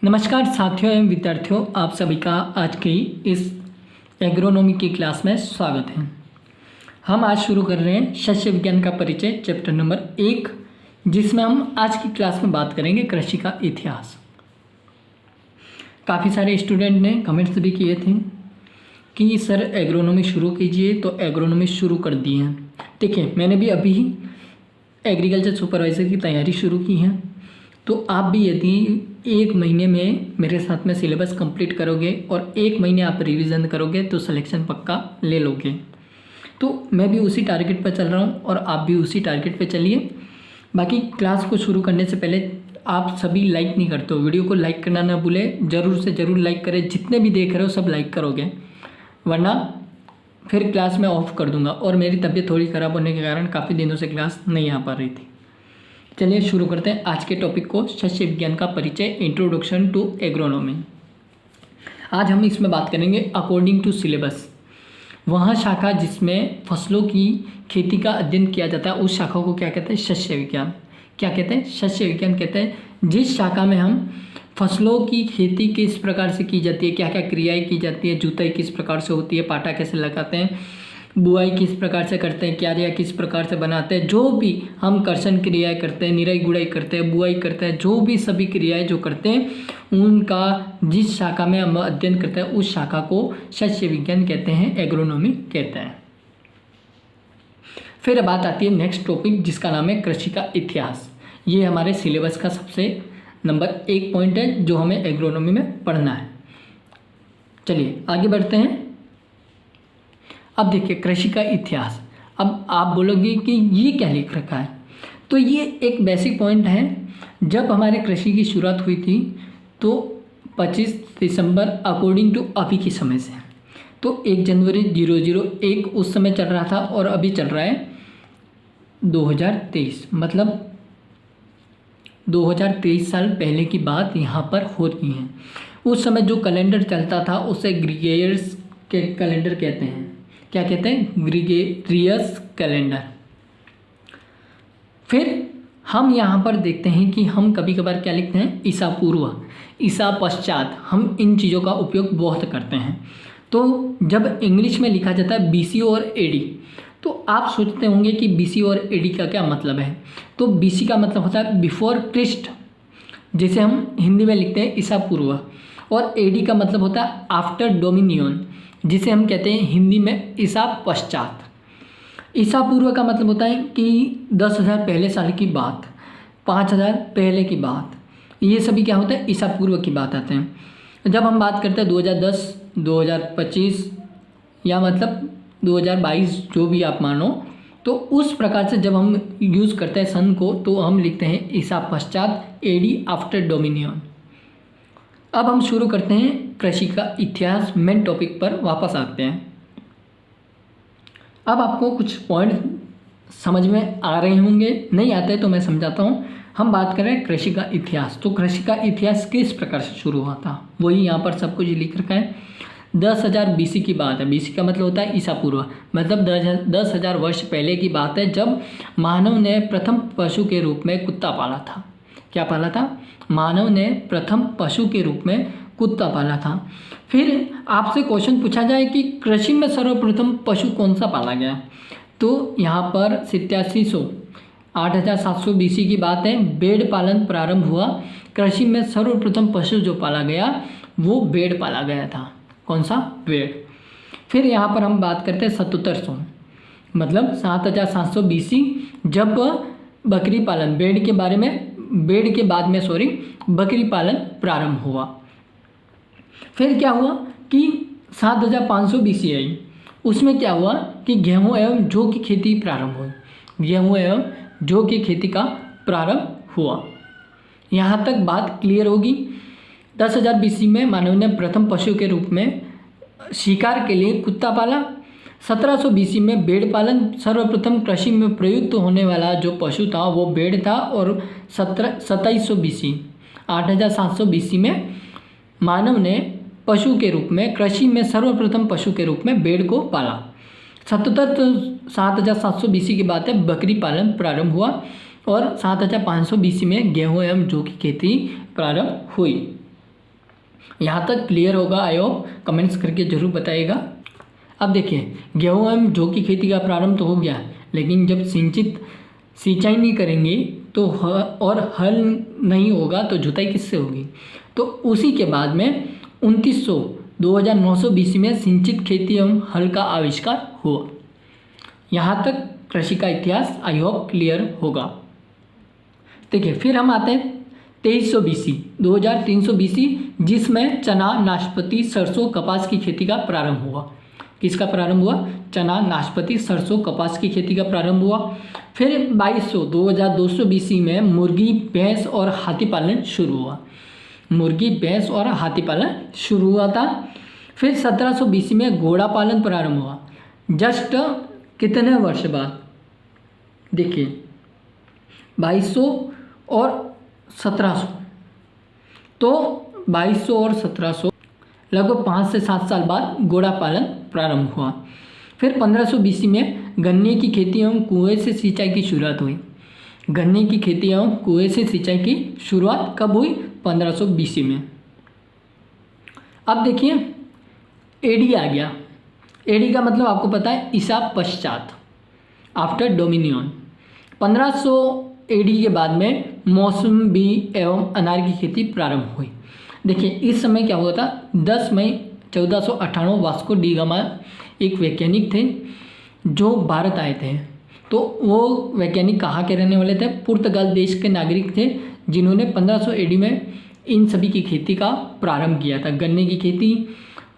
नमस्कार साथियों एवं विद्यार्थियों, आप सभी का आज की इस एग्रोनॉमी की क्लास में स्वागत है। हम आज शुरू कर रहे हैं शस्य विज्ञान का परिचय चैप्टर नंबर 1, जिसमें हम आज की क्लास में बात करेंगे कृषि का इतिहास। काफ़ी सारे स्टूडेंट ने कमेंट्स भी किए थे कि सर एग्रोनॉमी शुरू कीजिए, तो एग्रोनॉमी शुरू कर दिए हैं। देखिए, मैंने भी अभी एग्रीकल्चर सुपरवाइज़र की तैयारी शुरू की है, तो आप भी यदि 1 महीने में मेरे साथ में सिलेबस कंप्लीट करोगे और 1 महीने आप रिवीजन करोगे तो सिलेक्शन पक्का ले लोगे। तो मैं भी उसी टारगेट पर चल रहा हूँ और आप भी उसी टारगेट पे चलिए। बाकी क्लास को शुरू करने से पहले आप सभी लाइक नहीं करते हो, वीडियो को लाइक करना ना भूलें, ज़रूर से ज़रूर लाइक करें। जितने भी देख रहे हो सब लाइक करोगे, वरना फिर क्लास में ऑफ कर दूँगा। और मेरी तबीयत थोड़ी ख़राब होने के कारण काफ़ी दिनों से क्लास नहीं आ पा रही थी। चलिए शुरू करते हैं आज के टॉपिक को, शस्य विज्ञान का परिचय, इंट्रोडक्शन टू एग्रोनॉमी। आज हम इसमें बात करेंगे अकॉर्डिंग टू सिलेबस। वह शाखा जिसमें फसलों की खेती का अध्ययन किया जाता है उस शाखा को क्या कहते हैं? शस्य विज्ञान। क्या कहते हैं? शस्य विज्ञान कहते हैं जिस शाखा में हम फसलों की खेती किस प्रकार से की जाती है, क्या क्या क्रियाएं की जाती है, जुताई किस प्रकार से होती है, पाटा कैसे लगाते हैं, बुआई किस प्रकार से करते हैं, क्यारियाँ किस प्रकार से बनाते हैं, जो भी हम कर्षण क्रियाएं करते हैं, निराई गुड़ाई करते हैं, बुआई करते हैं, जो भी सभी क्रियाएं जो करते हैं उनका जिस शाखा में हम अध्ययन करते हैं उस शाखा को शस्य विज्ञान कहते हैं, एग्रोनॉमी कहते हैं। फिर बात आती है नेक्स्ट टॉपिक जिसका नाम है कृषि का इतिहास। ये हमारे सिलेबस का सबसे नंबर 1 पॉइंट है जो हमें एग्रोनॉमी में पढ़ना है। चलिए आगे बढ़ते हैं। अब देखिए कृषि का इतिहास। अब आप बोलोगे कि ये क्या लिख रखा है, तो ये एक बेसिक पॉइंट है। जब हमारे कृषि की शुरुआत हुई थी तो 25 दिसंबर अकॉर्डिंग टू अभी के समय से, तो 1 जनवरी 001 उस समय चल रहा था और अभी चल रहा है 2023, मतलब 2023 साल पहले की बात यहाँ पर हो रही है। उस समय जो कैलेंडर चलता था उसे ग्रीगेरियस के कैलेंडर कहते हैं। क्या कहते हैं? Gregarious calendar. फिर हम यहाँ पर देखते हैं कि हम कभी कभार क्या लिखते हैं? ईसा पूर्व, ईसा पश्चात। हम इन चीज़ों का उपयोग बहुत करते हैं। तो जब इंग्लिश में लिखा जाता है BC और AD, तो आप सोचते होंगे कि BC और AD का क्या मतलब है। तो BC का मतलब होता है बिफोर क्रिस्ट, जिसे हम हिंदी में लिखते हैं ईसा पूर्व, और AD का मतलब होता है आफ्टर डोमिनियन, जिसे हम कहते हैं हिंदी में ईसा पश्चात। ईसा पूर्व का मतलब होता है कि 10,000 पहले साल की बात, 5,000 पहले की बात, ये सभी क्या होता है? ईसा पूर्व की बात आते हैं। जब हम बात करते हैं 2010, 2025 या मतलब 2022 जो भी आप मानो, तो उस प्रकार से जब हम यूज़ करते हैं सन को तो हम लिखते हैं ईसा पश्चात, AD आफ्टर डोमिनियन। अब हम शुरू करते हैं कृषि का इतिहास। मेन टॉपिक पर वापस आते हैं। अब आपको कुछ पॉइंट समझ में आ रहे होंगे, नहीं आते तो मैं समझाता हूँ। हम बात कर रहे हैं कृषि का इतिहास। तो कृषि का इतिहास किस प्रकार से शुरू हुआ था वही यहाँ पर सब कुछ लिख रखा है। 10,000 BC की बात है। BC का मतलब होता है ईसा पूर्व, मतलब 10,000 वर्ष पहले की बात है, जब मानव ने प्रथम पशु के रूप में कुत्ता पाला था। क्या पाला था? मानव ने प्रथम पशु के रूप में कुत्ता पाला था। फिर आपसे क्वेश्चन पूछा जाए कि कृषि में सर्वप्रथम पशु कौन सा पाला गया, तो यहाँ पर 8700 8700 BC की बात है, भेड़ पालन प्रारंभ हुआ। कृषि में सर्वप्रथम पशु जो पाला गया वो भेड़ पाला गया था। कौन सा? भेड़। फिर यहाँ पर हम बात करते हैं 7700, मतलब 7700 BC, जब बकरी पालन, भेड़ के बाद में बकरी पालन प्रारंभ हुआ। फिर क्या हुआ कि 7500 BC आई, उसमें क्या हुआ कि गेहूं एवं जौ की खेती प्रारंभ हुई। गेहूं एवं जौ की खेती का प्रारंभ हुआ। यहाँ तक बात क्लियर होगी। 10,000 BC में मानव ने प्रथम पशु के रूप में शिकार के लिए कुत्ता पाला। 1700 BC में भेड़ पालन। सर्वप्रथम कृषि में प्रयुक्त होने वाला जो पशु था वो भेड़ था। और 2700 BC 8700 BC में मानव ने पशु के रूप में, कृषि में सर्वप्रथम पशु के रूप में भेड़ को पाला। 7700 BC की बात है, बकरी पालन प्रारंभ हुआ। और 7500 BC में गेहूं एवं जौ की खेती प्रारंभ हुई। यहाँ तक क्लियर होगा, आई होप, कमेंट्स करके ज़रूर बताइएगा। अब देखिए, गेहूँ एवं जौ की खेती का प्रारंभ तो हो गया, लेकिन जब सिंचाई नहीं करेंगे तो और हल नहीं होगा तो जुताई किससे होगी। तो उसी के बाद में 2900 BC में सिंचित खेती एवं हल का आविष्कार हुआ। यहाँ तक कृषि का इतिहास आई होप क्लियर होगा। देखिए, फिर हम आते हैं 2300 BC 2300 BC, जिसमें चना, नाशपाती, सरसों, कपास की खेती का प्रारंभ हुआ। किसका प्रारंभ हुआ? चना, नाशपाती, सरसों, कपास की खेती का प्रारंभ हुआ। फिर 2200 BC में मुर्गी, भैंस और हाथी पालन शुरू हुआ। मुर्गी, भैंस और हाथी पालन शुरू हुआ था। फिर 1700 BC में घोड़ा पालन प्रारंभ हुआ। जस्ट कितने वर्ष बाद? देखिए, 2200 और 1700, तो 2200 और 1700 लगभग 5 से 7 साल बाद घोड़ा पालन प्रारंभ हुआ। फिर 1500 BC में गन्ने की खेती एवं कुएं से सिंचाई की शुरुआत हुई। गन्ने की खेती एवं कुएं से सिंचाई की शुरुआत कब हुई? 1500 BC में। अब देखिए, एडी आ गया। एडी का मतलब आपको पता है, ईसा पश्चात, आफ्टर डोमिनियन। 1500 एडी के बाद में मौसमी एवं अनार की खेती प्रारंभ हुई। देखिए, इस समय क्या हुआ था? 10 मई 1498 वास्को डी गामा एक वैज्ञानिक थे जो भारत आए थे। तो वो वैज्ञानिक कहाँ के रहने वाले थे? पुर्तगाल देश के नागरिक थे, जिन्होंने 1500 एडी में इन सभी की खेती का प्रारंभ किया था। गन्ने की खेती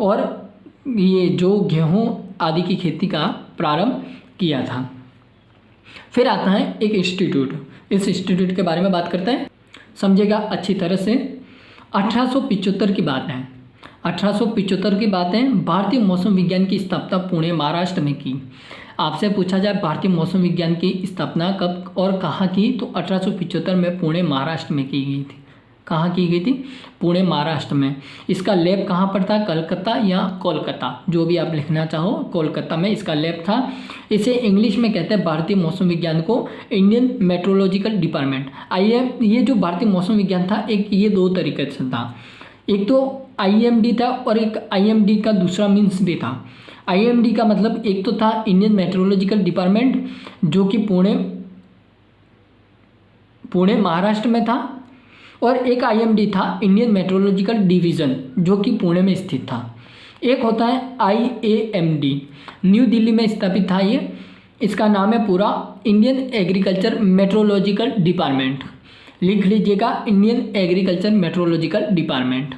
और ये जो गेहूँ आदि की खेती का प्रारंभ किया था। फिर आता है एक इंस्टीट्यूट। इस इंस्टीट्यूट के बारे में बात करते हैं, समझेगा अच्छी तरह से। 1875 की बात है। 1875 की बात है। भारतीय मौसम विज्ञान की स्थापना पुणे, महाराष्ट्र में की। आपसे पूछा जाए भारतीय मौसम विज्ञान की स्थापना कब और कहाँ की, तो 1875 में पुणे, महाराष्ट्र में की गई थी। कहाँ की गई थी? पुणे, महाराष्ट्र में। इसका लैब कहाँ पर था? कलकत्ता या कोलकाता, जो भी आप लिखना चाहो। कोलकाता में इसका लैब था। इसे इंग्लिश में कहते हैं, भारतीय मौसम विज्ञान को, इंडियन मेट्रोलॉजिकल डिपार्टमेंट। ये जो भारतीय मौसम विज्ञान था, एक ये 2 तरीके से था। एक तो IMD था और एक IMD का दूसरा मीन्स भी था। IMD का मतलब एक तो था इंडियन मेट्रोलॉजिकल डिपार्टमेंट, जो कि पुणे महाराष्ट्र में था, और एक IMD था इंडियन मेट्रोलॉजिकल डिवीज़न, जो कि पुणे में स्थित था। एक होता है IAMD, न्यू दिल्ली में स्थापित था ये। इसका नाम है पूरा इंडियन एग्रीकल्चर मेट्रोलॉजिकल डिपार्टमेंट। लिख लीजिएगा, इंडियन एग्रीकल्चर मेट्रोलॉजिकल डिपार्टमेंट।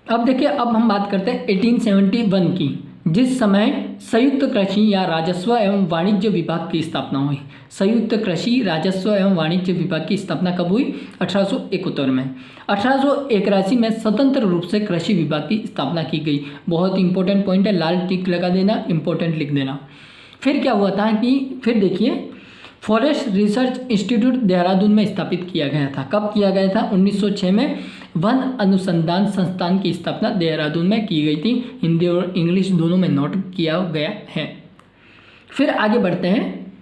अब देखिए, अब हम बात करते हैं 1871 की, जिस समय संयुक्त कृषि या राजस्व एवं वाणिज्य विभाग की स्थापना हुई। संयुक्त कृषि, राजस्व एवं वाणिज्य विभाग की स्थापना कब हुई? 1871 में। 1881 में स्वतंत्र रूप से कृषि विभाग की स्थापना की गई। बहुत इंपॉर्टेंट पॉइंट है, लाल टिक लगा देना, इंपॉर्टेंट लिख देना। फिर क्या हुआ था कि फिर देखिए, फॉरेस्ट रिसर्च इंस्टीट्यूट देहरादून में स्थापित किया गया था। कब किया गया था? 1906 में वन अनुसंधान संस्थान की स्थापना देहरादून में की गई थी। हिंदी और इंग्लिश दोनों में नोट किया गया है। फिर आगे बढ़ते हैं।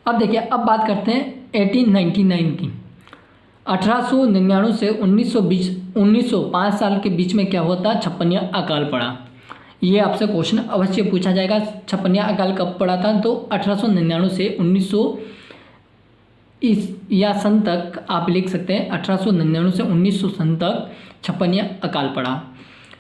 अब देखिए, अब बात करते हैं 1899 की। 1899 से 1920 5 साल के बीच में क्या हुआ था? छप्पनिया अकाल पड़ा। ये आपसे क्वेश्चन अवश्य पूछा जाएगा, छप्पनिया अकाल कब पड़ा था? तो 1899 से 1900 या सन तक आप लिख सकते हैं। 1899 से 1900 सन तक छप्पनिया अकाल पड़ा।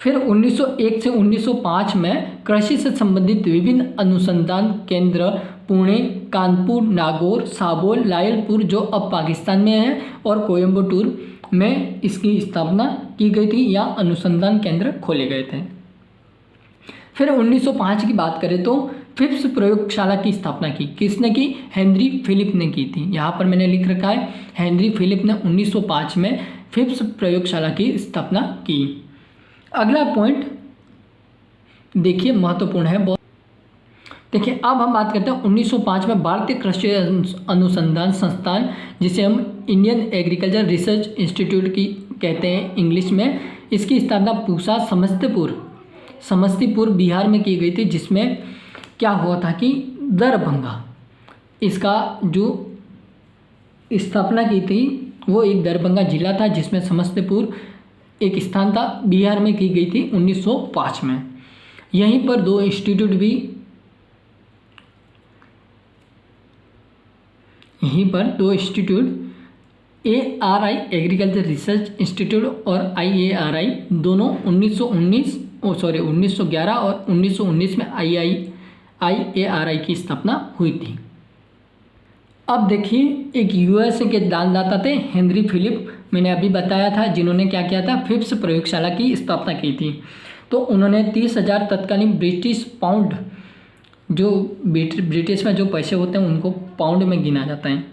फिर 1901 से 1905 में कृषि से संबंधित विभिन्न अनुसंधान केंद्र पुणे, कानपुर, नागौर, साबोल, लायलपुर, जो अब पाकिस्तान में है, और कोयम्बटूर में इसकी स्थापना की गई थी या अनुसंधान केंद्र खोले गए थे। फिर 1905 की बात करें तो फिप्स प्रयोगशाला की स्थापना की। किसने की? हेनरी फिलिप ने की थी। यहाँ पर मैंने लिख रखा है, हेनरी फिलिप ने 1905 में फिप्स प्रयोगशाला की स्थापना की। अगला पॉइंट देखिए, महत्वपूर्ण है बहुत। देखिए, अब हम बात करते हैं 1905 में भारतीय कृषि अनुसंधान संस्थान, जिसे हम इंडियन एग्रीकल्चर रिसर्च इंस्टीट्यूट की कहते हैं इंग्लिश में। इसकी स्थापना पूसा समस्तीपुर बिहार में की गई थी, जिसमें क्या हुआ था कि दरभंगा, इसका जो स्थापना की थी वो एक दरभंगा जिला था जिसमें समस्तीपुर एक स्थान था, बिहार में की गई थी 1905 में। यहीं पर दो इंस्टीट्यूट भी, यहीं पर दो institute ARI agriculture research institute और IARI दोनों 1911 और 1919 में IARI की स्थापना हुई थी। अब देखिए, एक USA के दानदाता थे हेनरी फिलिप, मैंने अभी बताया था, जिन्होंने क्या किया था, फिप्स प्रयोगशाला की स्थापना की थी। तो उन्होंने 30,000 तत्कालीन ब्रिटिश पाउंड, जो ब्रिटिश में जो पैसे होते हैं उनको पाउंड में गिना जाता है,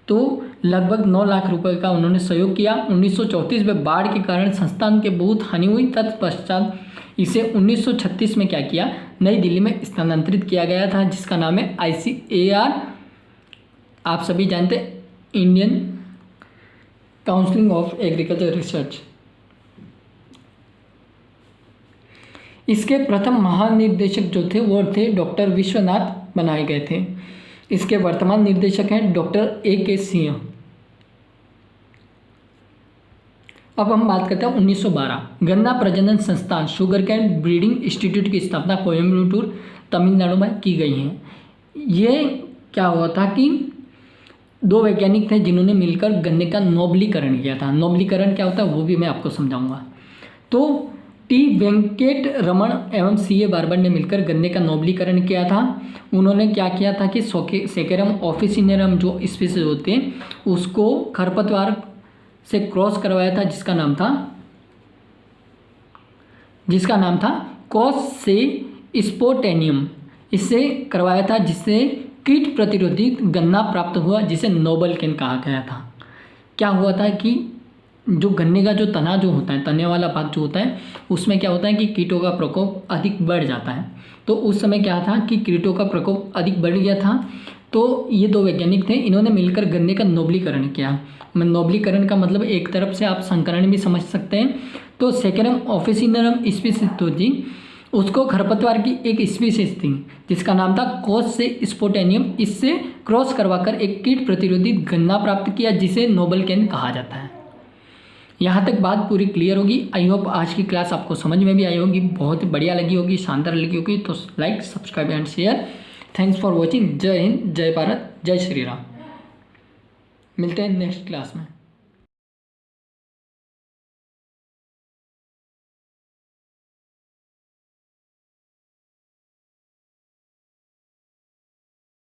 तो लगभग 9 लाख रुपए का उन्होंने सहयोग किया। 1934 में बाढ़ के कारण संस्थान के बहुत हानि हुई। तत्पश्चात इसे 1936 में क्या किया, नई दिल्ली में स्थानांतरित किया गया था, जिसका नाम है ICAR। आप सभी जानते हैं, Indian council of agriculture research. इसके प्रथम महानिर्देशक जो थे वो थे डॉक्टर विश्वनाथ बनाए गए थे। इसके वर्तमान निर्देशक हैं डॉक्टर AK सिंह। अब हम बात करते हैं 1912 गन्ना प्रजनन संस्थान शुगर कैन ब्रीडिंग इंस्टीट्यूट की स्थापना कोयम्बटूर तमिलनाडु में की गई है। ये क्या हुआ था कि दो वैज्ञानिक थे जिन्होंने मिलकर गन्ने का नोबलीकरण किया था। नोबलीकरण क्या होता है वो भी मैं आपको समझाऊंगा। तो T वेंकट रमन एवं CA बार्बर ने मिलकर गन्ने का नोबलीकरण किया था। उन्होंने क्या किया था कि सेकेरम ऑफिसिनेरम जो स्पीसीज होते हैं उसको खरपतवार से क्रॉस करवाया था, जिसका नाम था कॉस से स्पोटेनियम, इससे करवाया था, जिससे कीट प्रतिरोधी गन्ना प्राप्त हुआ, जिसे नोबल केन कहा गया था। क्या हुआ था कि जो गन्ने का जो तना जो होता है, तने वाला भाग जो होता है, उसमें क्या होता है कि कीटों का प्रकोप अधिक बढ़ जाता है। तो उस समय क्या था कि कीटों का प्रकोप अधिक बढ़ गया था। तो ये दो वैज्ञानिक थे, इन्होंने मिलकर गन्ने का नोबलीकरण किया। नोबलीकरण का मतलब एक तरफ से आप संकरण भी समझ सकते हैं। तो सेकेरम ऑफिसिनेरम स्पीसीज तो जी, उसको खरपतवार की एक स्पीसीज थी जिसका नाम था कॉस से स्पोटेनियम, इससे क्रॉस करवाकर एक कीट प्रतिरोधी गन्ना प्राप्त किया, जिसे नोबल केन कहा जाता है। यहाँ तक बात पूरी क्लियर होगी। आई होप आज की क्लास आपको समझ में भी आई होगी, बहुत बढ़िया लगी होगी, शानदार लगी होगी। तो like, subscribe and share. Thanks for watching. जय हिंद, जय भारत, जय श्री राम। मिलते हैं नेक्स्ट क्लास में।